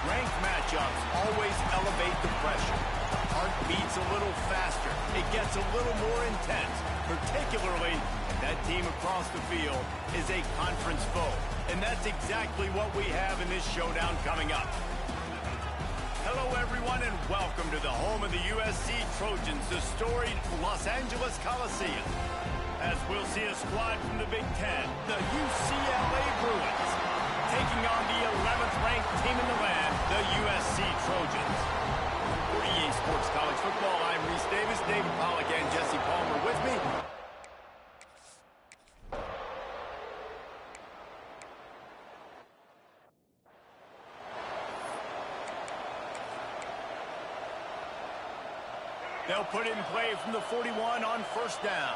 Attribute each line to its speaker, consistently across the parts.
Speaker 1: Ranked matchups always elevate the pressure. The heart beats a little faster. It gets a little more intense, particularly if that team across the field is a conference foe. And that's exactly what we have in this showdown coming up. Hello, everyone, and welcome to the home of the USC Trojans, the storied Los Angeles Coliseum. As we'll see a squad from the Big Ten, the UCLA Bruins, taking on the 11th ranked team in the land, the USC Trojans. For EA Sports College Football, I'm Reese Davis, David Pollack, and Jesse Palmer with me. They'll put it in play from the 41 on first down.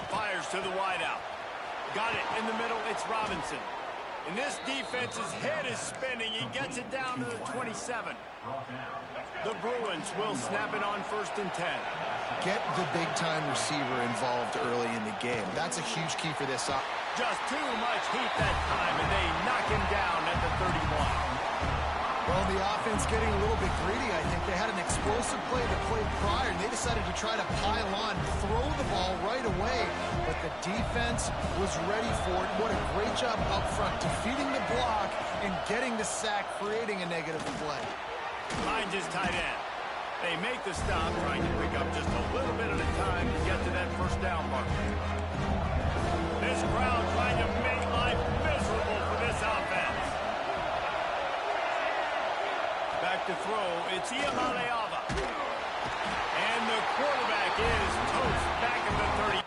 Speaker 1: Fires to the wideout. Got it in the middle. It's Robinson. And this defense's head is spinning. He gets it down to the 27. The Bruins will snap it on first and 10.
Speaker 2: Get the big-time receiver involved early in the game. That's a huge key for this.
Speaker 1: Just too much heat that time, and they knock him down at the 31.
Speaker 2: Well, the offense getting a little bit greedy, I think. They had an explosive play the play prior, and they decided to try to pile on, throw the ball right away. But the defense was ready for it. What a great job up front, defeating the block and getting the sack, creating a negative play.
Speaker 1: Line just tight end. They make the stop, trying to pick up just a little bit at a time to get to that first down mark. This crowd trying to make life miserable for this offense. Back to throw, it's Iamaleava. And the quarterback is toast back at the 30.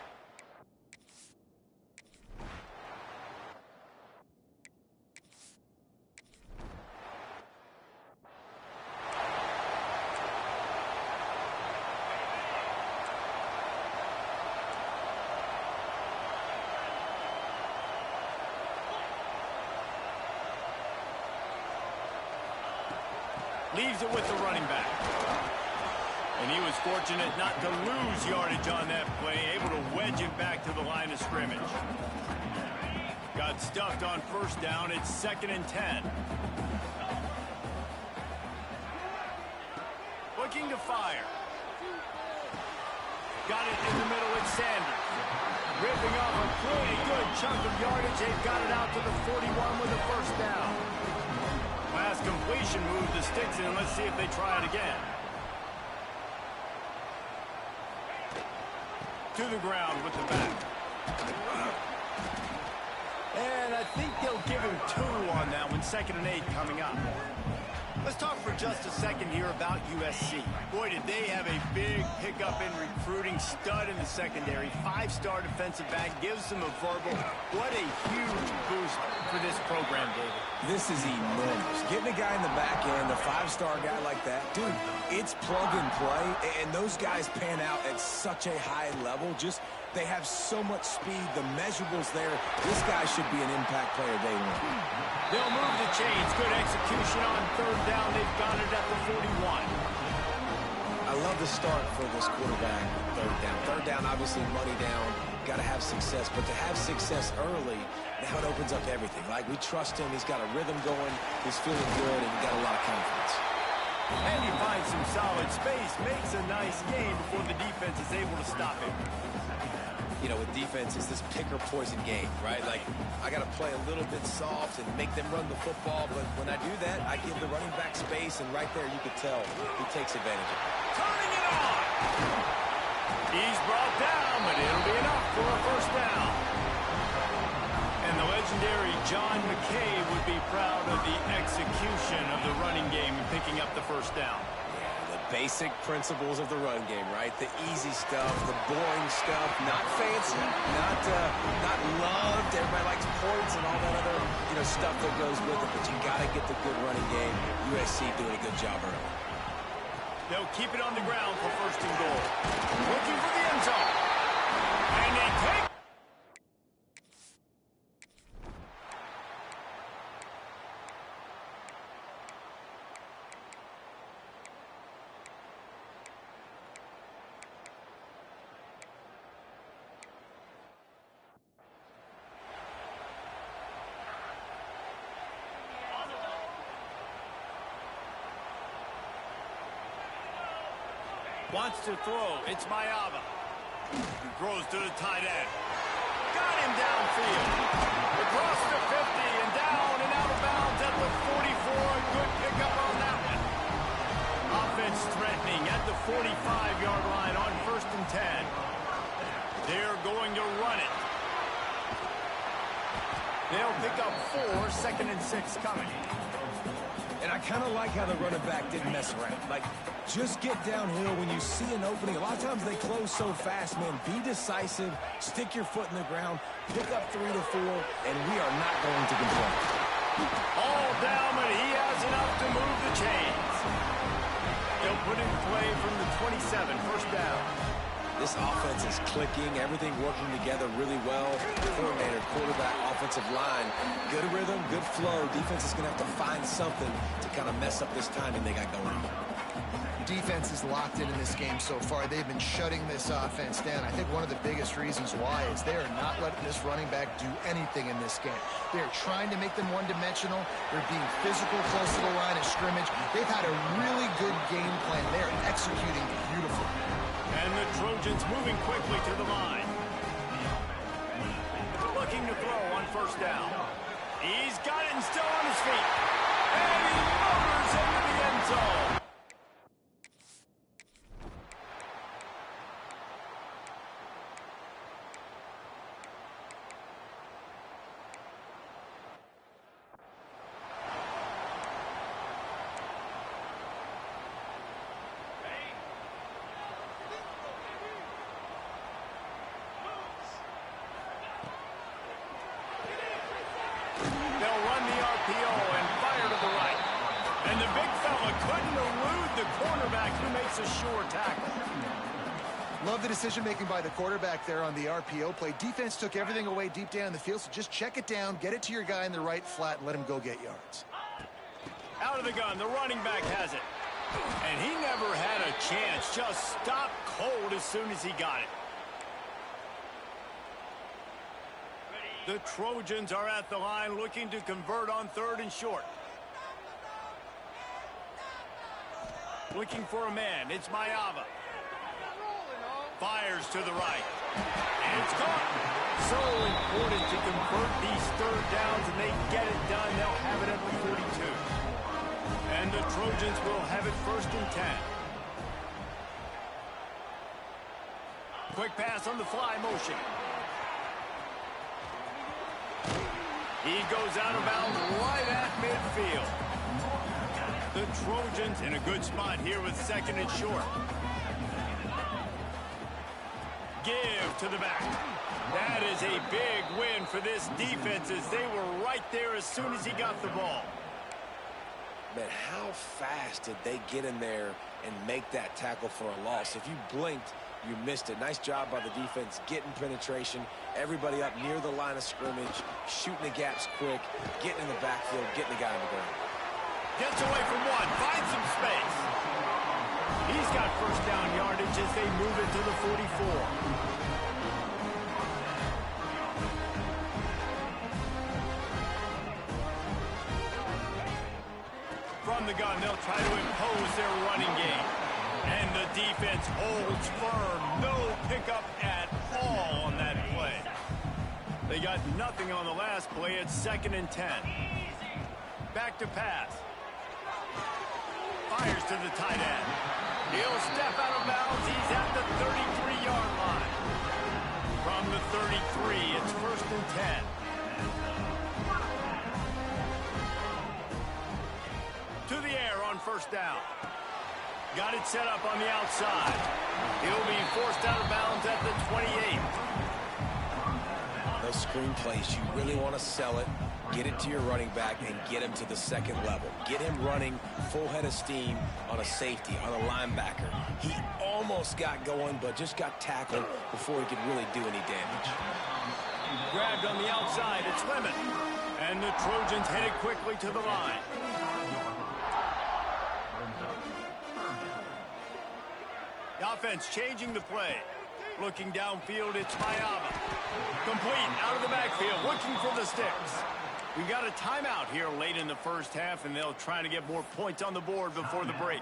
Speaker 1: Leaves it with the running back. And he was fortunate not to lose yardage on that play, able to wedge it back to the line of scrimmage. Got stuffed on first down. It's 2nd and 10. Looking to fire. Got it in the middle. It's Sanders. Ripping off a pretty good chunk of yardage. They've got it out to the 41 with a first down. Last completion moved the sticks in. Let's see if they try it again. To the ground with the back. And I think they'll give him 2 on that one. 2nd and 8 coming up. Let's talk for just a second here about USC. Boy, did they have a big pickup in recruiting. Stud in the secondary. 5-star defensive back. Gives them a verbal. What a huge boost for this program, David.
Speaker 3: This is enormous. Getting a guy in the back end, a 5-star guy like that, dude, it's plug and play, and those guys pan out at such a high level. Just, they have so much speed. The measurables there. This guy should be an impact player day one.
Speaker 1: They'll move the chains. Good execution on third down. They've got it at the 41.
Speaker 3: I love the start for this quarterback with third down. Third down, obviously, money down. Got to have success. But to have success early, now it opens up everything. Like, we trust him. He's got a rhythm going. He's feeling good, and he got a lot of confidence.
Speaker 1: And he finds some solid space. Makes a nice game before the defense is able to stop him.
Speaker 3: You know, with defense, it's this pick-or-poison game, right? Like, I got to play a little bit soft and make them run the football, but when I do that, I give the running back space, and right there you could tell he takes advantage of it.
Speaker 1: Turning it on! He's brought down, but it'll be enough for a first down. And the legendary John McKay would be proud of the execution of the running game and picking up the first down.
Speaker 3: Basic principles of the run game, right? The easy stuff, the boring stuff, not fancy, not loved. Everybody likes points and all that other, stuff that goes with it, but you got to get the good running game. USC doing a good job early.
Speaker 1: They'll keep it on the ground for first and goal. Looking for the end zone. And they take Wants to throw. It's Mayava. He throws to the tight end. Got him downfield. Across the 50 and down and out of bounds at the 44. A good pickup on that one. Offense threatening at the 45-yard line on 1st and 10. They're going to run it. They'll pick up 4, 2nd and 6 coming.
Speaker 3: And I kind of like how the running back didn't mess around. Like, just get downhill when you see an opening. A lot of times they close so fast, man. Be decisive, stick your foot in the ground, pick up 3 to 4, and we are not going to complain.
Speaker 1: All down, but he has enough to move the chains. They'll put in play from the 27, 1st down.
Speaker 3: This offense is clicking, everything working together really well. Coordinator, quarterback, offensive line, good rhythm, good flow. Defense is going to have to find something to kind of mess up this timing they got going on.
Speaker 2: Defense is locked in this game so far. They've been shutting this offense down. I think one of the biggest reasons why is they are not letting this running back do anything in this game. They're trying to make them one-dimensional. They're being physical close to the line of scrimmage. They've had a really good game plan. They're executing beautifully.
Speaker 1: And the Trojans moving quickly to the line. Looking to throw on 1st down. He's got it and still on his feet. And he motors into the end zone. They'll run the RPO and fire to the right. And the big fella couldn't elude the cornerback who makes a sure tackle.
Speaker 2: Love the decision-making by the quarterback there on the RPO play. Defense took everything away deep down the field, so just check it down, get it to your guy in the right flat, and let him go get yards.
Speaker 1: Out of the gun, the running back has it. And he never had a chance, just stopped cold as soon as he got it. The Trojans are at the line looking to convert on 3rd and short. Looking for a man. It's Mayava. Fires to the right. And it's caught. So important to convert these 3rd downs, and they get it done. They'll have it at the 42. And the Trojans will have it 1st and 10. Quick pass on the fly motion. He goes out of bounds right at midfield. The Trojans in a good spot here with 2nd and short. Give to the back. That is a big win for this defense as they were right there as soon as he got the ball.
Speaker 3: Man, how fast did they get in there and make that tackle for a loss? If you blinked, you missed it. Nice job by the defense, getting penetration, everybody up near the line of scrimmage, shooting the gaps quick, getting in the backfield, getting the guy on the ground.
Speaker 1: Gets away from one, finds some space. He's got 1st down yardage as they move it to the 44. From the gun, they'll try to impose their running game. And the defense holds firm. No pickup at all on that play. They got nothing on the last play. It's 2nd and 10. Back to pass. Fires to the tight end. He'll step out of bounds. He's at the 33-yard line. From the 33, it's 1st and 10. To the air on 1st down. Got it set up on the outside. He'll be forced out of bounds at the 28.
Speaker 3: Those screen plays, you really want to sell it, get it to your running back, and get him to the 2nd level. Get him running full head of steam on a safety, on a linebacker. He almost got going, but just got tackled before he could really do any damage.
Speaker 1: Grabbed on the outside, it's Lemon. And the Trojans headed quickly to the line. The offense changing the play. Looking downfield, it's Mayava. Complete, out of the backfield, looking for the sticks. We got a timeout here late in the 1st half, and they'll try to get more points on the board before the break.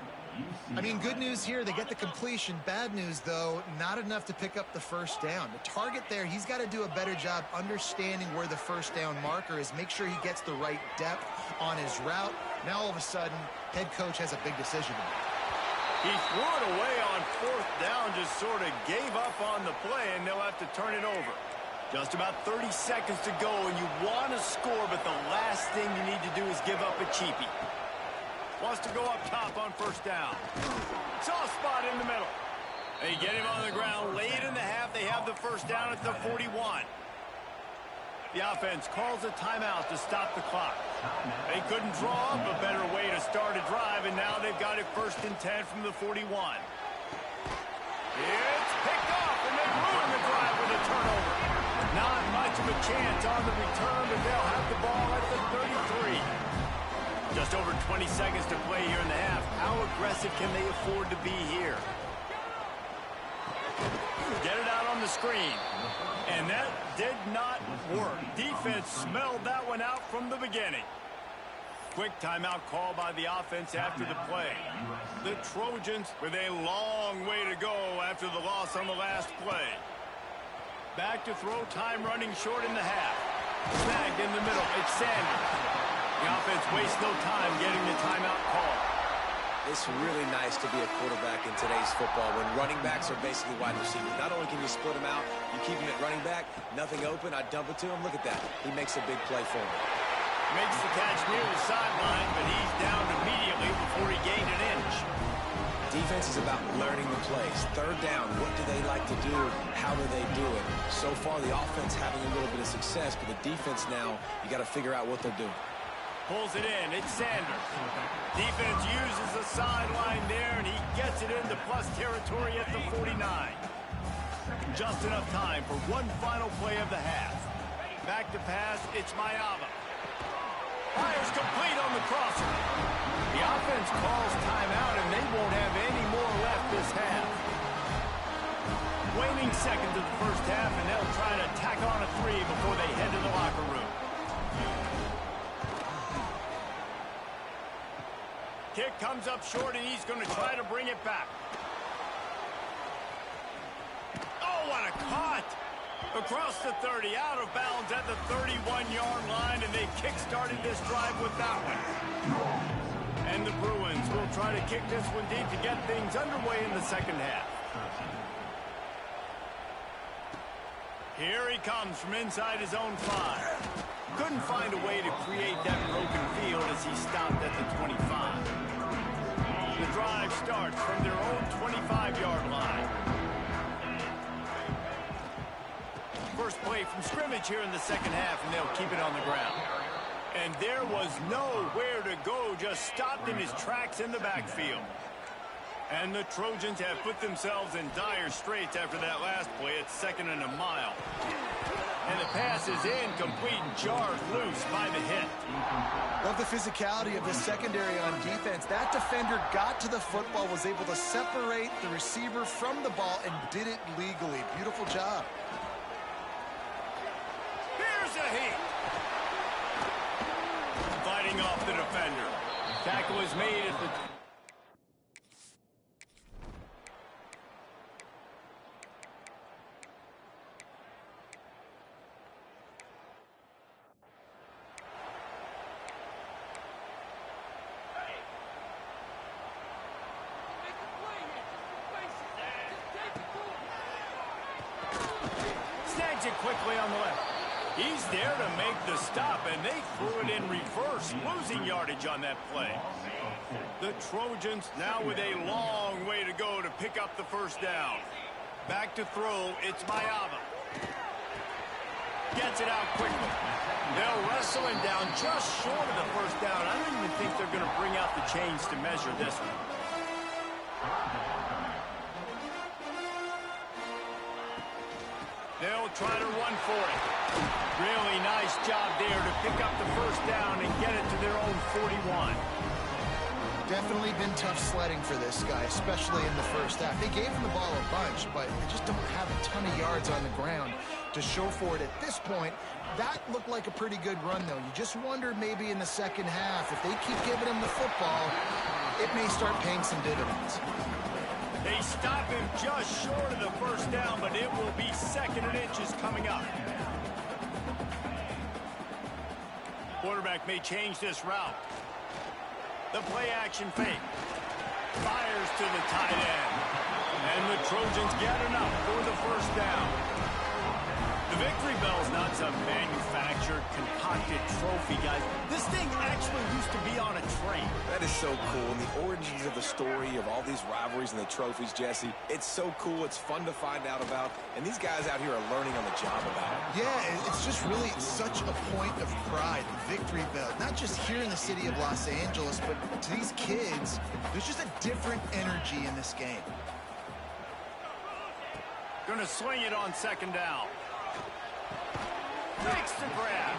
Speaker 2: I mean, good news here, they get the completion. Bad news, though, not enough to pick up the first down. The target there, he's got to do a better job understanding where the first down marker is, make sure he gets the right depth on his route. Now, all of a sudden, head coach has a big decision to make.
Speaker 1: He threw it away on fourth down, just sort of gave up on the play, and they'll have to turn it over. Just about 30 seconds to go, and you want to score, but the last thing you need to do is give up a cheapie. Wants to go up top on first down. Soft spot in the middle. They get him on the ground. Late in the half, they have the first down at the 41. The offense calls a timeout to stop the clock. They couldn't draw up a better way to start a drive, and now they've got it first and 10 from the 41. It's picked off, and they ruin the drive with a turnover. Not much of a chance on the return, but they'll have the ball at the 33. Just over 20 seconds to play here in the half. How aggressive can they afford to be here? Get it out on the screen. And that did not work. Defense smelled that one out from the beginning. Quick timeout call by the offense after the play. The Trojans with a long way to go after the loss on the last play. Back to throw, time running short in the half. Snagged in the middle, it's Sanders. The offense wastes no time getting the timeout call.
Speaker 3: It's really nice to be a quarterback in today's football when running backs are basically wide receivers. Not only can you split them out, you keep him at running back, nothing open, I dump it to him. Look at that. He makes a big play for me.
Speaker 1: Makes the catch near the sideline, but he's down immediately before he gained an inch.
Speaker 3: Defense is about learning the plays. Third down, what do they like to do? How do they do it? So far, the offense having a little bit of success, but the defense now, you got to figure out what they're doing.
Speaker 1: Pulls it in. It's Sanders. Defense uses the sideline there, and he gets it into plus territory at the 49. Just enough time for one final play of the half. Back to pass. It's Mayava. Fires complete on the crosser. The offense calls timeout, and they won't have any more left this half. Waning seconds of the first half, and they'll try to tack on a 3 before they head to the locker room. Kick comes up short, and he's going to try to bring it back. Oh, what a cut! Across the 30, out of bounds at the 31-yard line, and they kick-started this drive with that one. And the Bruins will try to kick this one deep to get things underway in the second half. Here he comes from inside his own 5. Couldn't find a way to create that broken field as he stopped at the 25. The drive starts from their own 25-yard line. First play from scrimmage here in the second half, and they'll keep it on the ground. And there was nowhere to go, just stopped in his tracks in the backfield. And the Trojans have put themselves in dire straits after that last play. It's 2nd and a mile. And the pass is incomplete, jarred loose by the hit.
Speaker 2: Love the physicality of the secondary on defense. That defender got to the football, was able to separate the receiver from the ball, and did it legally. Beautiful job.
Speaker 1: Here's a heat. Fighting off the defender. Tackle is made at the... Snags it quickly on the left. He's there to make the stop, and they threw it in reverse, losing yardage on that play. The Trojans now with a long way to go to pick up the first down. Back to throw, it's Mayava. Gets it out quickly. They'll wrestle him down just short of the first down. I don't even think they're going to bring out the chains to measure this one. They'll try to run for it. Really nice job there to pick up the first down and get it to their own 41.
Speaker 2: Definitely been tough sledding for this guy, especially in the first half. They gave him the ball a bunch, but they just don't have a ton of yards on the ground to show for it at this point. That looked like a pretty good run, though. You just wonder maybe in the second half, if they keep giving him the football, it may start paying some dividends.
Speaker 1: They stop him just short of the first down, but it will be 2nd and inches coming up. Quarterback may change this route. The play action fake. Fires to the tight end. And the Trojans get enough for the first down. The victory bell's not some manufactured, concocted trophy, guys. This thing actually used to be on a train.
Speaker 3: That is so cool. And the origins of the story of all these rivalries and the trophies, Jesse, it's so cool. It's fun to find out about. And these guys out here are learning on the job about it.
Speaker 2: Yeah, it's just really such a point of pride, victory bell. Not just here in the city of Los Angeles, but to these kids, there's just a different energy in this game.
Speaker 1: Gonna swing it on 2nd down. Makes the grab.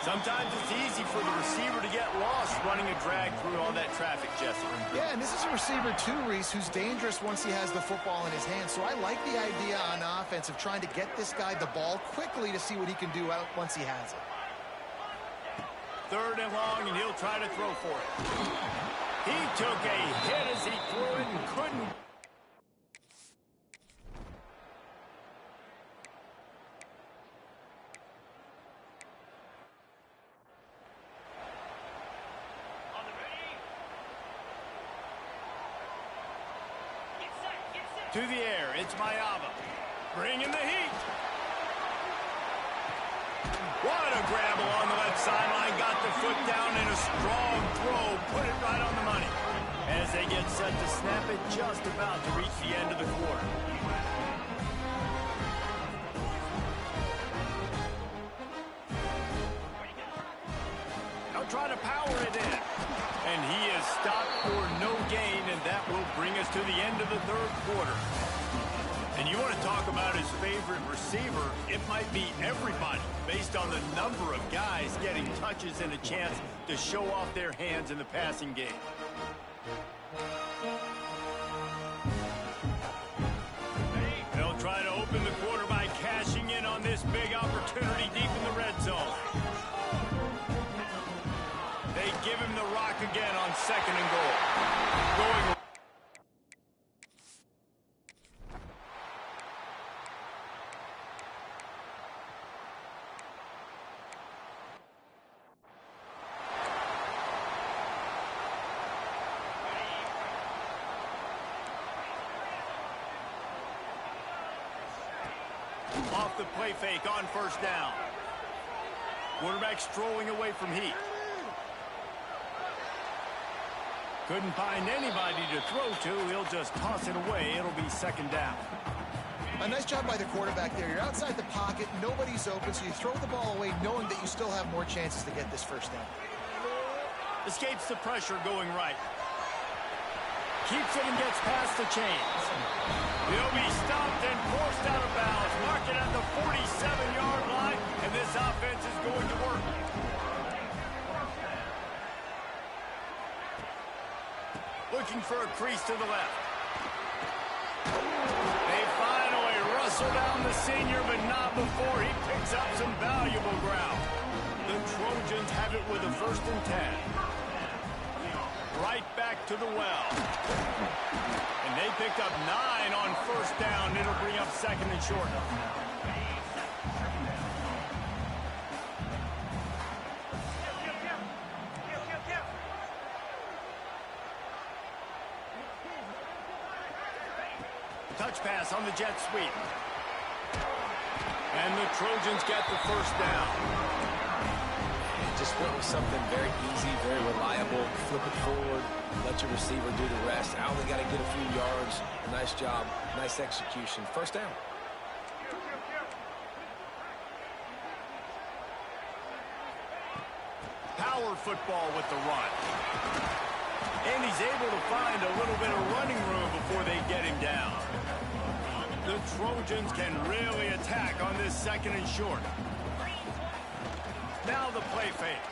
Speaker 1: Sometimes it's easy for the receiver to get lost running a drag through all that traffic, Jesse.
Speaker 2: Yeah, and this is a receiver too, Reese, who's dangerous once he has the football in his hands. So I like the idea on offense of trying to get this guy the ball quickly to see what he can do out once he has it.
Speaker 1: 3rd and long, and he'll try to throw for it. He took a hit as he threw it and couldn't. To the air, it's Mayava. Bringing the heat. What a grab along the left sideline. Got the foot down in a strong throw. Put it right on the money. As they get set to snap it, just about to reach the end of the quarter. Now try to power it in. And he is stopped for no gain, and that will bring us to the end of the 3rd quarter. And you want to talk about his favorite receiver, it might be everybody, based on the number of guys getting touches and a chance to show off their hands in the passing game. They'll try to open the quarter by cashing in on this big opportunity deep in the red zone. They give him the rock again on 2nd and goal. Going off the play fake on 1st down. Quarterback strolling away from heat. Couldn't find anybody to throw to. He'll just toss it away. It'll be 2nd down.
Speaker 2: A nice job by the quarterback there. You're outside the pocket. Nobody's open, so you throw the ball away knowing that you still have more chances to get this 1st down.
Speaker 1: Escapes the pressure going right. Keeps it and gets past the chains. He'll be stopped and forced out of bounds. Mark it at the 47-yard line, and this offense is going to work. Looking for a crease to the left. They finally wrestle down the senior, but not before he picks up some valuable ground. The Trojans have it with a 1st and 10. Right back to the well. And they picked up 9 on 1st down. It'll bring up 2nd and short. Touch pass on the jet sweep. And the Trojans get the 1st down.
Speaker 3: Just went with something very easy, very reliable. Flip it forward, let your receiver do the rest. I only got to get a few yards. Nice job, nice execution. 1st down.
Speaker 1: Power football with the run. And he's able to find a little bit of running room before they get him down. The Trojans can really attack on this 2nd and short. Now the play fake.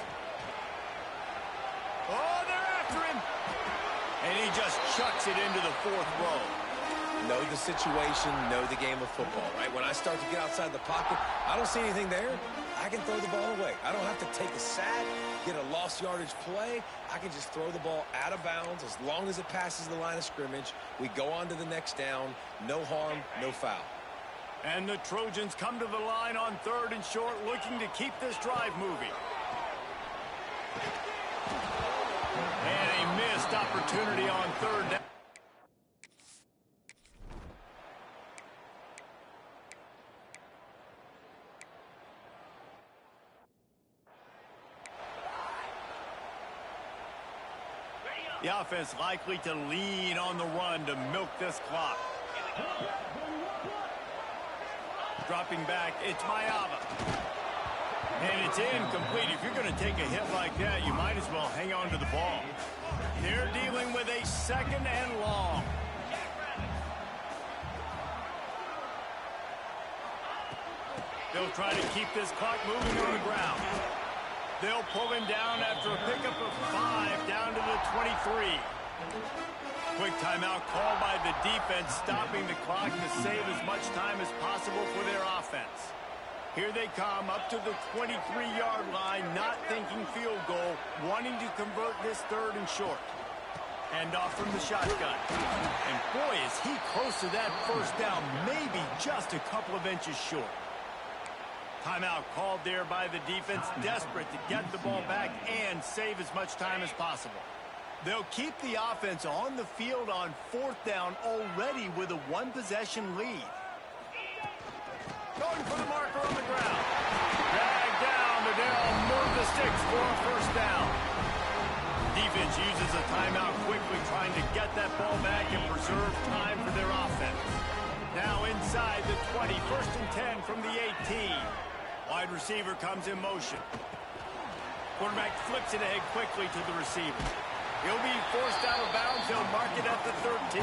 Speaker 1: Oh, they're after him. And he just chucks it into the 4th row.
Speaker 3: Know the situation, know the game of football, right? When I start to get outside the pocket, I don't see anything there. I can throw the ball away. I don't have to take a sack, get a lost yardage play. I can just throw the ball out of bounds as long as it passes the line of scrimmage. We go on to the next down. No harm, no foul.
Speaker 1: And the Trojans come to the line on 3rd and short, looking to keep this drive moving. And a missed opportunity on 3rd down. The offense likely to lean on the run to milk this clock. Dropping back, it's Mayava. And it's incomplete. If you're going to take a hit like that, you might as well hang on to the ball. They're dealing with a 2nd and long. They'll try to keep this clock moving on the ground. They'll pull him down after a pickup of 5 down to the 23. Quick timeout called by the defense, stopping the clock to save as much time as possible for their offense. Here they come up to the 23-yard line, not thinking field goal, wanting to convert this 3rd and short. Hand off from the shotgun. And boy, is he close to that 1st down, maybe just a couple of inches short. Timeout called there by the defense, desperate to get the ball back and save as much time as possible. They'll keep the offense on the field on 4th down already with a 1-possession lead. Going for the marker on the ground. Dragged down, but they'll move the sticks for a 1st down. Defense uses a timeout quickly, trying to get that ball back and preserve time for their offense. Now inside the 20, 1st and 10 from the 18. Wide receiver comes in motion. Quarterback flips it ahead quickly to the receiver. He'll be forced out of bounds. He'll mark it at the 13.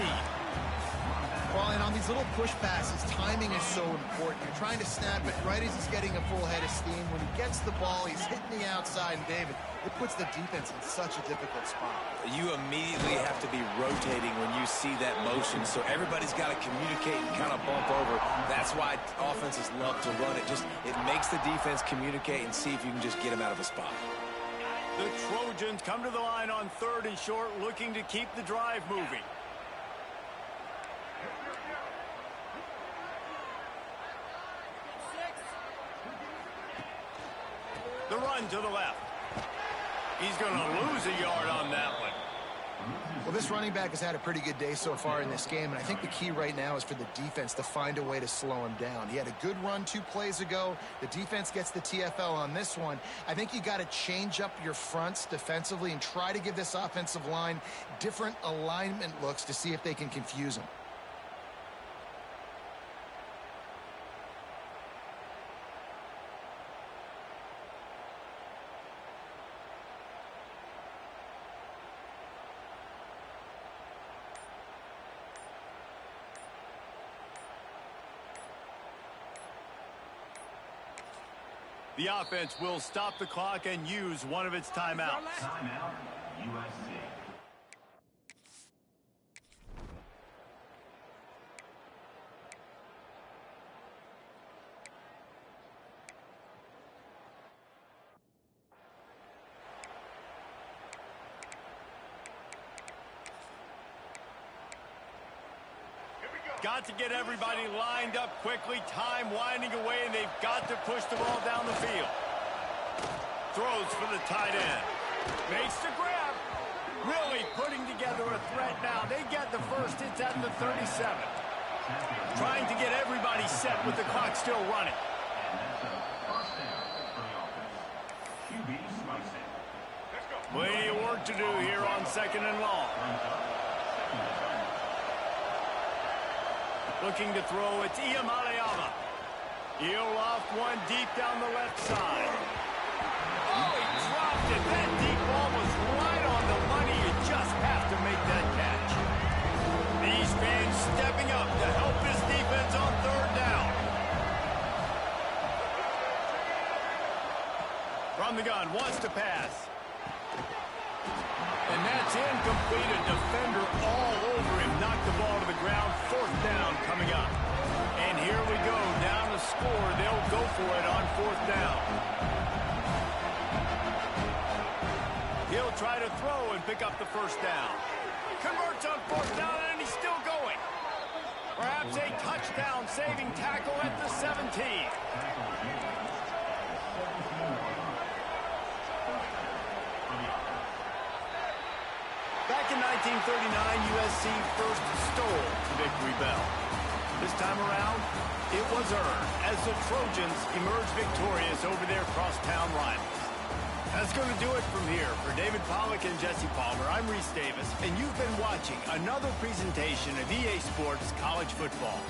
Speaker 2: Well, and on these little push passes, timing is so important. You're trying to snap it right as he's getting a full head of steam. When he gets the ball, he's hitting the outside, and David, it puts the defense in such a difficult spot.
Speaker 3: You immediately have to be rotating when you see that motion, so everybody's got to communicate and kind of bump over. That's why offenses love to run it. It makes the defense communicate and see if you can just get them out of a spot.
Speaker 1: The Trojans come to the line on 3rd and short, looking to keep the drive moving. The run to the left. He's going to lose a yard on that one.
Speaker 2: Well, this running back has had a pretty good day so far in this game, and I think the key right now is for the defense to find a way to slow him down. He had a good run 2 plays ago. The defense gets the TFL on this one. I think you got to change up your fronts defensively and try to give this offensive line different alignment looks to see if they can confuse him.
Speaker 1: The offense will stop the clock and use one of its timeouts.
Speaker 4: Timeout, USC.
Speaker 1: Got to get everybody lined up quickly. Time winding away, and they've got to push the ball down the field. Throws for the tight end. Makes the grab. Really putting together a threat now. They get the first. It's at the 37. Trying to get everybody set with the clock still running. Plenty of work to do here on 2nd and long. Looking to throw, it's Iyamaleava. He'll loft one deep down the left side. Oh, he dropped it. That deep ball was right on the money. You just have to make that catch. These fans stepping up to help this defense on 3rd down. From the gun, wants to pass. And that's It's incomplete. A defender all over him. Knocked the ball to the ground. Fourth down coming up. And here we go. Down to score. They'll go for it on fourth down. He'll try to throw and pick up the first down. Converts on fourth down, and he's still going. Perhaps a touchdown-saving tackle at the 17. Back in 1939, USC first stole the victory bell. This time around, it was earned as the Trojans emerged victorious over their crosstown rivals. That's going to do it from here. For David Pollack and Jesse Palmer, I'm Reese Davis, and you've been watching another presentation of EA Sports College Football.